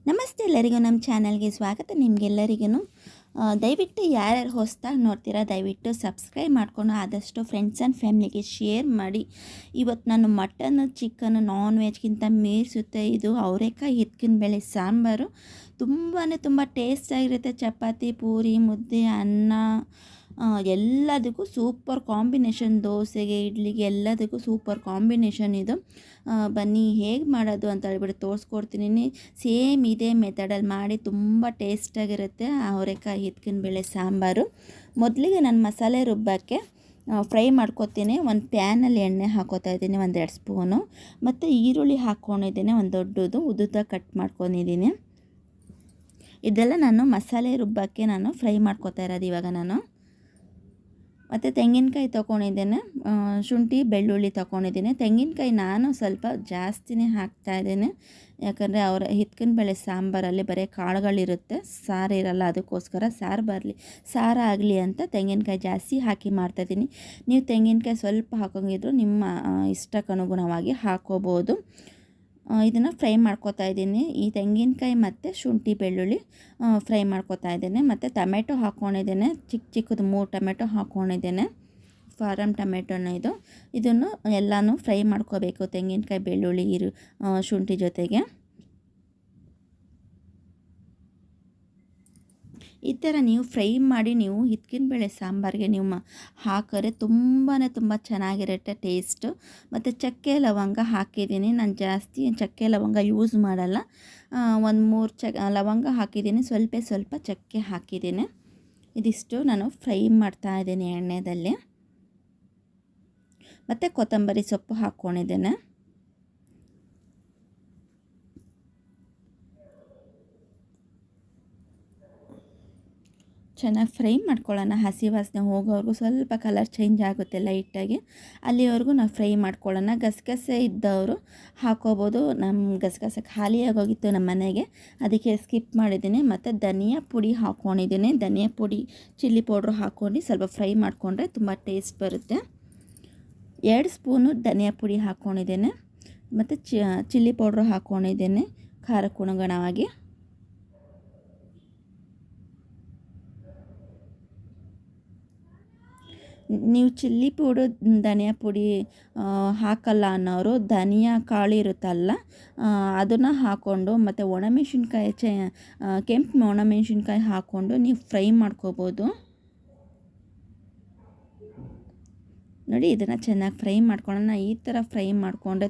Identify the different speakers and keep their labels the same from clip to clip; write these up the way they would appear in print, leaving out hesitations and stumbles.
Speaker 1: ನಮಸ್ತೆ ಎಲ್ಲರಿಗೂ ನಮ್ಮ ಚಾನಲ್ಗೆ ಸ್ವಾಗತ. ನಿಮಗೆಲ್ಲರಿಗೂ ದಯವಿಟ್ಟು ಯಾರ್ಯಾರು ಹೊಸದಾಗಿ ನೋಡ್ತೀರಾ ದಯವಿಟ್ಟು ಸಬ್ಸ್ಕ್ರೈಬ್ ಮಾಡಿಕೊಂಡು ಆದಷ್ಟು ಫ್ರೆಂಡ್ಸ್ ಆ್ಯಂಡ್ ಫ್ಯಾಮಿಲಿಗೆ ಶೇರ್ ಮಾಡಿ. ಇವತ್ತು ನಾನು ಮಟನ್ ಚಿಕನ್ ನಾನ್ ವೆಜ್ಗಿಂತ ಮೀರಿಸುತ್ತೆ. ಇದು ಅವರೆಕಾಯಿ ಹಿತ್ಕಿನ ಬೇಳೆ ಸಾಂಬಾರು ತುಂಬ ಟೇಸ್ಟಾಗಿರುತ್ತೆ. ಚಪಾತಿ, ಪೂರಿ, ಮುದ್ದೆ, ಅನ್ನ ಎಲ್ಲದಕ್ಕೂ ಸೂಪರ್ ಕಾಂಬಿನೇಷನ್. ದೋಸೆಗೆ, ಇಡ್ಲಿಗೆ ಎಲ್ಲದಕ್ಕೂ ಸೂಪರ್ ಕಾಂಬಿನೇಷನ್ ಇದು. ಬನ್ನಿ ಹೇಗೆ ಮಾಡೋದು ಅಂತ ಹೇಳ್ಬಿಟ್ಟು ತೋರಿಸ್ಕೊಡ್ತೀನಿ. ಸೇಮ್ ಇದೇ ಮೆಥಡಲ್ಲಿ ಮಾಡಿ ತುಂಬ ಟೇಸ್ಟಾಗಿರುತ್ತೆ ಅವರೆಕಾಯಿ ಹಿತ್ಕಿನ ಬೇಳೆ ಸಾಂಬಾರು. ಮೊದಲಿಗೆ ನಾನು ಮಸಾಲೆ ರುಬ್ಬಕ್ಕೆ ಫ್ರೈ ಮಾಡ್ಕೊತೀನಿ. ಒಂದು ಪ್ಯಾನಲ್ಲಿ ಎಣ್ಣೆ ಹಾಕೋತಾ ಇದ್ದೀನಿ, 1-2 ಸ್ಪೂನು. ಮತ್ತು ಈರುಳ್ಳಿ ಹಾಕ್ಕೊಂಡಿದ್ದೀನಿ, ಒಂದು ದೊಡ್ಡದು ಉದ್ದುದ ಕಟ್ ಮಾಡ್ಕೊಂಡಿದ್ದೀನಿ. ಇದೆಲ್ಲ ನಾನು ಮಸಾಲೆ ರುಬ್ಬಕ್ಕೆ ನಾನು ಫ್ರೈ ಮಾಡ್ಕೊತಾ ಇರೋದು ಇವಾಗ ನಾನು. ಮತ್ತು ತೆಂಗಿನಕಾಯಿ ತೊಗೊಂಡಿದ್ದೇನೆ, ಶುಂಠಿ ಬೆಳ್ಳುಳ್ಳಿ ತೊಗೊಂಡಿದ್ದೀನಿ. ತೆಂಗಿನಕಾಯಿ ನಾನು ಸ್ವಲ್ಪ ಜಾಸ್ತಿನೇ ಹಾಕ್ತಾಯಿದ್ದೇನೆ, ಯಾಕಂದರೆ ಅವರ ಹಿತ್ಕಿನ ಬೇಳೆ ಸಾಂಬಾರಲ್ಲಿ ಬರೀ ಕಾಳುಗಳಿರುತ್ತೆ, ಸಾರು ಇರಲ್ಲ. ಅದಕ್ಕೋಸ್ಕರ ಸಾರು ಆಗಲಿ ಅಂತ ತೆಂಗಿನಕಾಯಿ ಜಾಸ್ತಿ ಹಾಕಿ ಮಾಡ್ತಾಯಿದ್ದೀನಿ. ನೀವು ತೆಂಗಿನಕಾಯಿ ಸ್ವಲ್ಪ ಹಾಕೋಂಗಿದ್ರು ನಿಮ್ಮ ಇಷ್ಟಕ್ಕನುಗುಣವಾಗಿ ಹಾಕೋಬೋದು. ಇದನ್ನು ಫ್ರೈ ಮಾಡ್ಕೊತಾ ಇದ್ದೀನಿ. ಈ ತೆಂಗಿನಕಾಯಿ ಮತ್ತು ಶುಂಠಿ ಬೆಳ್ಳುಳ್ಳಿ ಫ್ರೈ ಮಾಡ್ಕೊತಾ ಇದ್ದೇನೆ. ಮತ್ತು ಟೊಮೆಟೊ ಹಾಕ್ಕೊಂಡಿದ್ದೇನೆ, ಚಿಕ್ಕದು 3 ಟೊಮೆಟೊ ಹಾಕ್ಕೊಂಡಿದ್ದೇನೆ. ಫಾರಮ್ ಟೊಮೆಟೊನ ಇದನ್ನು ಎಲ್ಲನೂ ಫ್ರೈ ಮಾಡ್ಕೋಬೇಕು, ತೆಂಗಿನಕಾಯಿ ಬೆಳ್ಳುಳ್ಳಿ ಶುಂಠಿ ಜೊತೆಗೆ. ಈ ಥರ ನೀವು ಫ್ರೈ ಮಾಡಿ ನೀವು ಹಿತ್ಕಿನ ಬೇಳೆ ಸಾಂಬಾರಿಗೆ ನೀವು ಹಾಕಿದ್ರೆ ತುಂಬ ಚೆನ್ನಾಗಿರುತ್ತೆ ಟೇಸ್ಟು. ಮತ್ತು ಚಕ್ಕೆ ಲವಂಗ ಹಾಕಿದ್ದೀನಿ. ನಾನು ಜಾಸ್ತಿ ಚಕ್ಕೆ ಲವಂಗ ಯೂಸ್ ಮಾಡಲ್ಲ. ಒಂದು 3 ಲವಂಗ ಹಾಕಿದ್ದೀನಿ, ಸ್ವಲ್ಪ ಚಕ್ಕೆ ಹಾಕಿದ್ದೀನಿ. ಇದಿಷ್ಟು ನಾನು ಫ್ರೈ ಮಾಡ್ತಾಯಿದ್ದೀನಿ ಎಣ್ಣೆಯಲ್ಲಿ. ಮತ್ತು ಕೊತ್ತಂಬರಿ ಸೊಪ್ಪು ಹಾಕ್ಕೊಂಡಿದ್ದೇನೆ. ಚೆನ್ನಾಗಿ ಫ್ರೈ ಮಾಡ್ಕೊಳ್ಳೋಣ. ಹಸಿ ವಾಸನೆ ಹೋಗೋವರೆಗೂ, ಸ್ವಲ್ಪ ಕಲರ್ ಚೇಂಜ್ ಆಗುತ್ತೆ ಲೈಟಾಗಿ, ಅಲ್ಲಿವರೆಗೂ ನಾವು ಫ್ರೈ ಮಾಡ್ಕೊಳ್ಳೋಣ. ಗಸಗಸೆ ಇದ್ದವರು ಹಾಕೋಬೋದು. ನಮ್ಮ ಗಸಗಸೆ ಖಾಲಿಯಾಗೋಗಿತ್ತು ನಮ್ಮ ಮನೆಗೆ, ಅದಕ್ಕೆ ಸ್ಕಿಪ್ ಮಾಡಿದ್ದೀನಿ. ಮತ್ತು ಧನಿಯಾ ಪುಡಿ ಹಾಕ್ಕೊಂಡಿದ್ದೀನಿ. ಧನಿಯಾ ಪುಡಿ, ಚಿಲ್ಲಿ ಪೌಡ್ರು ಹಾಕ್ಕೊಂಡು ಸ್ವಲ್ಪ ಫ್ರೈ ಮಾಡಿಕೊಂಡ್ರೆ ತುಂಬ ಟೇಸ್ಟ್ ಬರುತ್ತೆ. 2 ಸ್ಪೂನು ಧನಿಯಾ ಪುಡಿ ಹಾಕ್ಕೊಂಡಿದ್ದೇನೆ. ಮತ್ತು ಚಿಲ್ಲಿ ಪೌಡ್ರು ಹಾಕ್ಕೊಂಡಿದ್ದೇನೆ ಖಾರಕ್ಕೆ ಅನುಗುಣವಾಗಿ. ನೀವು ಚಿಲ್ಲಿ ಪುಡಿ, ಧನಿಯಾ ಪುಡಿ ಹಾಕಲ್ಲ ಅನ್ನೋರು ಧನಿಯಾ ಕಾಳು ಇರುತ್ತಲ್ಲ ಅದನ್ನು ಹಾಕ್ಕೊಂಡು, ಮತ್ತು ಒಣಮೆಣ್ಸಿನ್ಕಾಯಿ ಕೆಂಪು ಒಣಮೆಣ್ಸಿನ್ಕಾಯಿ ಹಾಕ್ಕೊಂಡು ನೀವು ಫ್ರೈ ಮಾಡ್ಕೋಬೋದು. ನೋಡಿ, ಇದನ್ನು ಚೆನ್ನಾಗಿ ಫ್ರೈ ಮಾಡ್ಕೊಳ್ಳೋಣ. ಈ ಥರ ಫ್ರೈ ಮಾಡಿಕೊಂಡ್ರೆ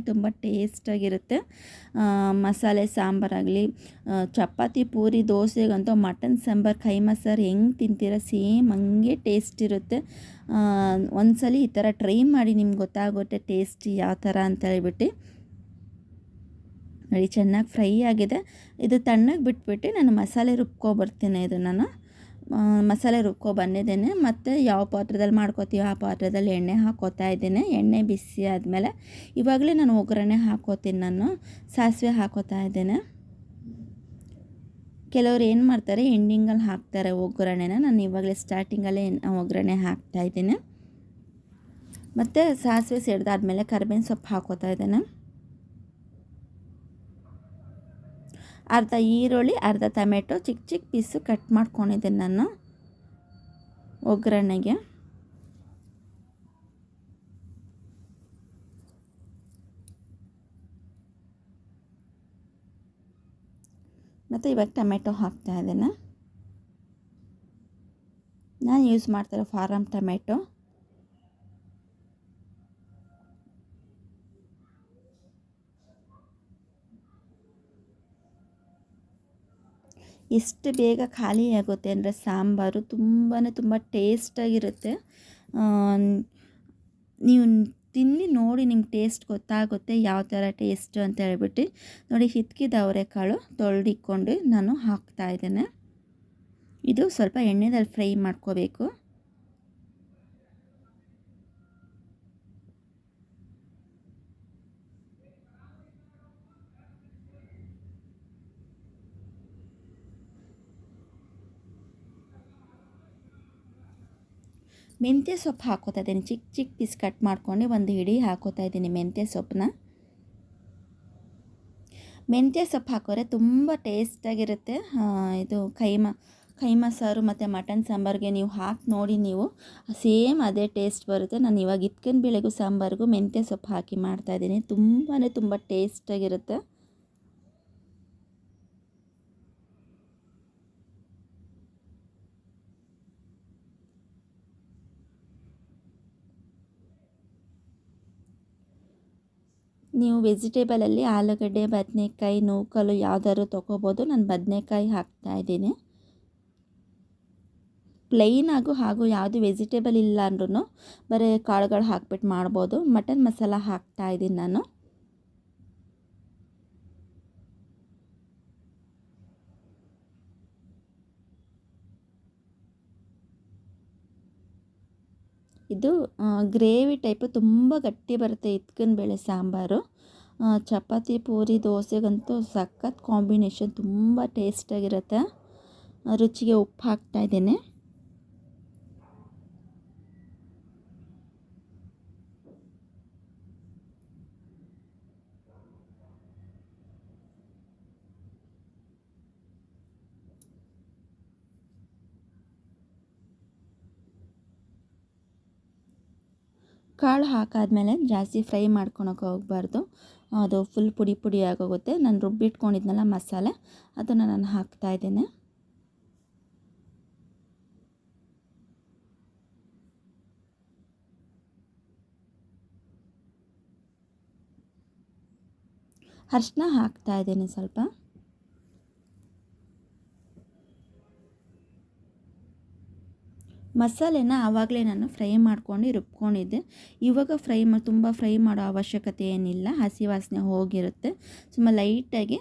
Speaker 1: ತುಂಬ ಟೇಸ್ಟಾಗಿರುತ್ತೆ. ಮಸಾಲೆ ಸಾಂಬಾರಾಗಲಿ, ಚಪಾತಿ, ಪೂರಿ, ದೋಸೆಗಂತೂ ಮಟನ್ ಸಾಂಬಾರು, ಕೈಮಾ ಸಾರು ಹೆಂಗೆ ತಿಂತೀರ ಸೇಮ್ ಹಂಗೆ ಟೇಸ್ಟ್ ಇರುತ್ತೆ. ಒಂದ್ಸಲ ಈ ಥರ ಟ್ರೈ ಮಾಡಿ, ನಿಮ್ಗೆ ಗೊತ್ತಾಗುತ್ತೆ ಟೇಸ್ಟ್ ಯಾವ ಥರ ಅಂತ ಹೇಳ್ಬಿಟ್ಟು. ನೋಡಿ, ಚೆನ್ನಾಗಿ ಫ್ರೈ ಆಗಿದೆ. ಇದು ತಣ್ಣಗೆ ಬಿಟ್ಬಿಟ್ಟು ನಾನು ಮಸಾಲೆ ರುಬ್ಕೊಬರ್ತೀನಿ. ಇದು ನಾನು ಮಸಾಲೆ ಬಂದಿದ್ದೇನೆ. ಮತ್ತು ಯಾವ ಪಾತ್ರದಲ್ಲಿ ಮಾಡ್ಕೋತೀವಿ ಆ ಪಾತ್ರದಲ್ಲಿ ಎಣ್ಣೆ ಹಾಕೋತಾ ಇದ್ದೇನೆ. ಎಣ್ಣೆ ಬಿಸಿ ಆದಮೇಲೆ ಇವಾಗಲೇ ನಾನು ಒಗ್ಗರಣೆ ಹಾಕೋತೀನಿ. ನಾನು ಸಾಸಿವೆ ಹಾಕೋತಾ ಇದ್ದೇನೆ. ಕೆಲವರು ಏನು ಮಾಡ್ತಾರೆ, ಎಂಡಿಂಗಲ್ಲಿ ಹಾಕ್ತಾರೆ ಒಗ್ಗರಣೆನ. ನಾನು ಇವಾಗಲೇ ಸ್ಟಾರ್ಟಿಂಗಲ್ಲೇ ಒಗ್ಗರಣೆ ಹಾಕ್ತಾಯಿದ್ದೀನಿ. ಮತ್ತು ಸಾಸಿವೆ ಸಿಡ್ದಾದ್ಮೇಲೆ ಕರಿಬೇವಿನ ಸೊಪ್ಪು ಹಾಕೋತಾ ಇದ್ದೇನೆ. ಅರ್ಧ ಈರುಳ್ಳಿ, ಅರ್ಧ ಟೊಮೆಟೊ ಚಿಕ್ಕ ಪೀಸು ಕಟ್ ಮಾಡ್ಕೊಂಡಿದ್ದೇನೆ ನಾನು ಒಗ್ಗರಣೆಗೆ. ಮತ್ತು ಇವಾಗ ಟೊಮೆಟೊ ಹಾಕ್ತಾ ಇದ್ದೇನೆ. ನಾನು ಯೂಸ್ ಮಾಡ್ತಾರೆ ಫಾರಮ್ ಟೊಮೆಟೊ. ಎಷ್ಟು ಬೇಗ ಖಾಲಿ ಆಗುತ್ತೆ ಅಂದರೆ ಸಾಂಬಾರು ತುಂಬ ಟೇಸ್ಟಾಗಿರುತ್ತೆ. ನೀವು ತಿನ್ನಿ ನೋಡಿ, ನಿಮ್ಗೆ ಟೇಸ್ಟ್ ಗೊತ್ತಾಗುತ್ತೆ ಯಾವ ಥರ ಟೇಸ್ಟು ಅಂತ ಹೇಳ್ಬಿಟ್ಟು. ನೋಡಿ, ಹಿತ್ಕಿದ ಅವರೆಕಾಳು ತೊಳೆದಿಕ್ಕೊಂಡು ನಾನು ಹಾಕ್ತಾಯಿದ್ದೇನೆ. ಇದು ಸ್ವಲ್ಪ ಎಣ್ಣೆದಲ್ಲಿ ಫ್ರೈ ಮಾಡ್ಕೋಬೇಕು. ಮೆಂತ್ಯ ಸೊಪ್ಪು ಹಾಕೋತಾ ಇದ್ದೀನಿ. ಚಿಕ್ಕ ಪೀಸ್ ಕಟ್ ಮಾಡ್ಕೊಂಡು ಒಂದು ಹಿಡಿ ಹಾಕೋತಾ ಇದ್ದೀನಿ ಮೆಂತ್ಯ ಸೊಪ್ಪನ್ನ. ಮೆಂತ್ಯ ಸೊಪ್ಪು ಹಾಕೋರೆ ತುಂಬ ಟೇಸ್ಟಾಗಿರುತ್ತೆ. ಇದು ಕೈಮಾ ಸಾರು ಮತ್ತು ಮಟನ್ ಸಾಂಬಾರಿಗೆ ನೀವು ಹಾಕಿ ನೋಡಿ, ನೀವು ಸೇಮ್ ಅದೇ ಟೇಸ್ಟ್ ಬರುತ್ತೆ. ನಾನು ಇವಾಗ ಇದ್ಕಿನ ಬೇಳೆಗೂ ಸಾಂಬಾರಿಗೂ ಮೆಂತ್ಯ ಸೊಪ್ಪು ಹಾಕಿ ಮಾಡ್ತಾಯಿದ್ದೀನಿ. ತುಂಬ ಟೇಸ್ಟಾಗಿರುತ್ತೆ. ನೀವು ವೆಜಿಟೇಬಲಲ್ಲಿ ಆಲೂಗಡ್ಡೆ, ಬದನೆಕಾಯಿ, ನೂಕಲು ಯಾವ್ದಾದ್ರು ತೊಗೋಬೋದು. ನಾನು ಬದನೆಕಾಯಿ ಹಾಕ್ತಾಯಿದ್ದೀನಿ. ಪ್ಲೈನಾಗೂ ಹಾಗೂ ಯಾವುದು ವೆಜಿಟೇಬಲ್ ಇಲ್ಲ ಅಂದ್ರೂ ಬರೀ ಕಾಳುಗಳು ಹಾಕ್ಬಿಟ್ಟು ಮಾಡ್ಬೋದು. ಮಟನ್ ಮಸಾಲ ಹಾಕ್ತಾಯಿದ್ದೀನಿ ನಾನು. ಇದು ಗ್ರೇವಿ ಟೈಪು ತುಂಬ ಗಟ್ಟಿ ಬರುತ್ತೆ ಇದ್ಕಿನ ಬೇಳೆ ಸಾಂಬಾರು. ಚಪಾತಿ, ಪೂರಿ, ದೋಸೆಗಂತೂ ಸಖತ್ ಕಾಂಬಿನೇಷನ್, ತುಂಬ ಟೇಸ್ಟಾಗಿರುತ್ತೆ. ರುಚಿಗೆ ಉಪ್ಪು ಹಾಕ್ತಾಯಿದ್ದೀನಿ. ಕಾಳು ಹಾಕಾದ್ಮೇಲೆ ಜಾಸ್ತಿ ಫ್ರೈ ಮಾಡ್ಕೊಳಕ್ಕೆ ಹೋಗಬಾರ್ದು, ಅದು ಫುಲ್ ಪುಡಿ ಆಗೋಗುತ್ತೆ. ನಾನು ರುಬ್ಬಿಟ್ಕೊಂಡಿದ್ನಲ್ಲ ಮಸಾಲೆ, ಅದನ್ನು ನಾನು ಹಾಕ್ತಾಯಿದ್ದೇನೆ. ಅರಿಶಿನ ಹಾಕ್ತಾಯಿದ್ದೀನಿ ಸ್ವಲ್ಪ. ಮಸಾಲೆನ ಆವಾಗಲೇ ನಾನು ಫ್ರೈ ಮಾಡ್ಕೊಂಡು ರುಬ್ಕೊಂಡಿದ್ದೆ. ಇವಾಗ ತುಂಬ ಫ್ರೈ ಮಾಡೋ ಅವಶ್ಯಕತೆ ಏನಿಲ್ಲ, ಹಸಿ ವಾಸನೆ ಹೋಗಿರುತ್ತೆ. ಸುಮ್ಮ ಲೈಟಾಗಿ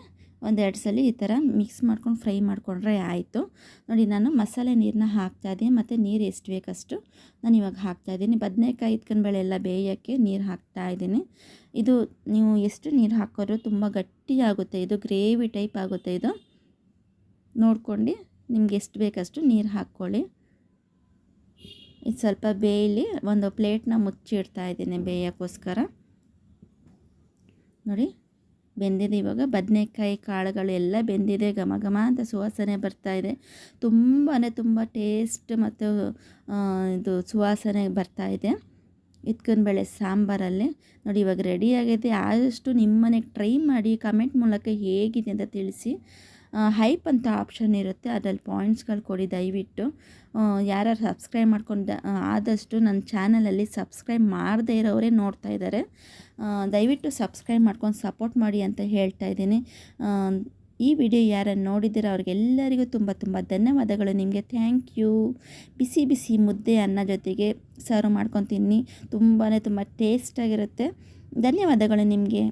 Speaker 1: ಒಂದೆರಡು ಸಲ ಈ ಥರ ಮಿಕ್ಸ್ ಮಾಡ್ಕೊಂಡು ಫ್ರೈ ಮಾಡಿಕೊಂಡ್ರೆ ಆಯಿತು. ನೋಡಿ, ನಾನು ಮಸಾಲೆ ನೀರನ್ನ ಹಾಕ್ತಾಯಿದ್ದೀನಿ ಮತ್ತು ನೀರು ಎಷ್ಟು ಬೇಕಷ್ಟು ನಾನು ಇವಾಗ ಹಾಕ್ತಾಯಿದ್ದೀನಿ. ಬದನೆಕಾಯಿ ಇಟ್ಕೊಂಡ್ಬೇಳೆ ಎಲ್ಲ ಬೇಯೋಕ್ಕೆ ನೀರು ಹಾಕ್ತಾಯಿದ್ದೀನಿ. ಇದು ನೀವು ಎಷ್ಟು ನೀರು ಹಾಕೋರು ತುಂಬ ಗಟ್ಟಿಯಾಗುತ್ತೆ, ಇದು ಗ್ರೇವಿ ಟೈಪ್ ಆಗುತ್ತೆ. ಇದು ನೋಡ್ಕೊಂಡು ನಿಮ್ಗೆ ಎಷ್ಟು ಬೇಕಷ್ಟು ನೀರು ಹಾಕ್ಕೊಳ್ಳಿ. ಇದು ಸ್ವಲ್ಪ ಬೇಯಲಿ, ಒಂದು ಪ್ಲೇಟ್ನ ಮುಚ್ಚಿಡ್ತಾ ಇದ್ದೀನಿ ಬೇಯೋಕ್ಕೋಸ್ಕರ. ನೋಡಿ, ಬೆಂದಿದೆ. ಇವಾಗ ಬದನೆಕಾಯಿ ಕಾಳುಗಳು ಎಲ್ಲ ಬೆಂದಿದೆ, ಘಮ ಘಮ ಅಂತ ಸುವಾಸನೆ ಬರ್ತಾಯಿದೆ. ತುಂಬ ಟೇಸ್ಟ್ ಮತ್ತು ಇದು ಸುವಾಸನೆ ಬರ್ತಾಯಿದೆ ಇದ್ಕಿನ ಬೇಳೆ ಸಾಂಬಾರಲ್ಲಿ. ನೋಡಿ, ಇವಾಗ ರೆಡಿಯಾಗಿದೆ. ಆದಷ್ಟು ನಿಮ್ಮ ಮನೆಗೆ ಟ್ರೈ ಮಾಡಿ, ಕಮೆಂಟ್ ಮೂಲಕ ಹೇಗಿದೆ ಅಂತ ತಿಳಿಸಿ. ಹೈಪ್ ಅಂತ ಆಪ್ಷನ್ ಇರುತ್ತೆ, ಅದರಲ್ಲಿ ಪಾಯಿಂಟ್ಸ್ಗಳು ಕೊಡಿ ದಯವಿಟ್ಟು. ಯಾರು ಸಬ್ಸ್ಕ್ರೈಬ್ ಮಾಡ್ಕೊಂಡು ಆದಷ್ಟು ನನ್ನ ಚಾನಲಲ್ಲಿ ಸಬ್ಸ್ಕ್ರೈಬ್ ಮಾಡದೇ ಇರೋರೇ ನೋಡ್ತಾ ಇದ್ದಾರೆ. ದಯವಿಟ್ಟು ಸಬ್ಸ್ಕ್ರೈಬ್ ಮಾಡ್ಕೊಂಡು ಸಪೋರ್ಟ್ ಮಾಡಿ ಅಂತ ಹೇಳ್ತಾ ಇದ್ದೀನಿ. ಈ ವಿಡಿಯೋ ಯಾರನ್ನು ನೋಡಿದ್ದೀರ ಅವ್ರಿಗೆಲ್ಲರಿಗೂ ತುಂಬ ಧನ್ಯವಾದಗಳು. ನಿಮಗೆ ಥ್ಯಾಂಕ್ ಯು. ಬಿಸಿ ಮುದ್ದೆ ಅನ್ನ ಜೊತೆಗೆ ಸರ್ವ್ ಮಾಡ್ಕೊಂಡು ತಿನ್ನಿ, ತುಂಬ ಟೇಸ್ಟಾಗಿರುತ್ತೆ. ಧನ್ಯವಾದಗಳು ನಿಮಗೆ.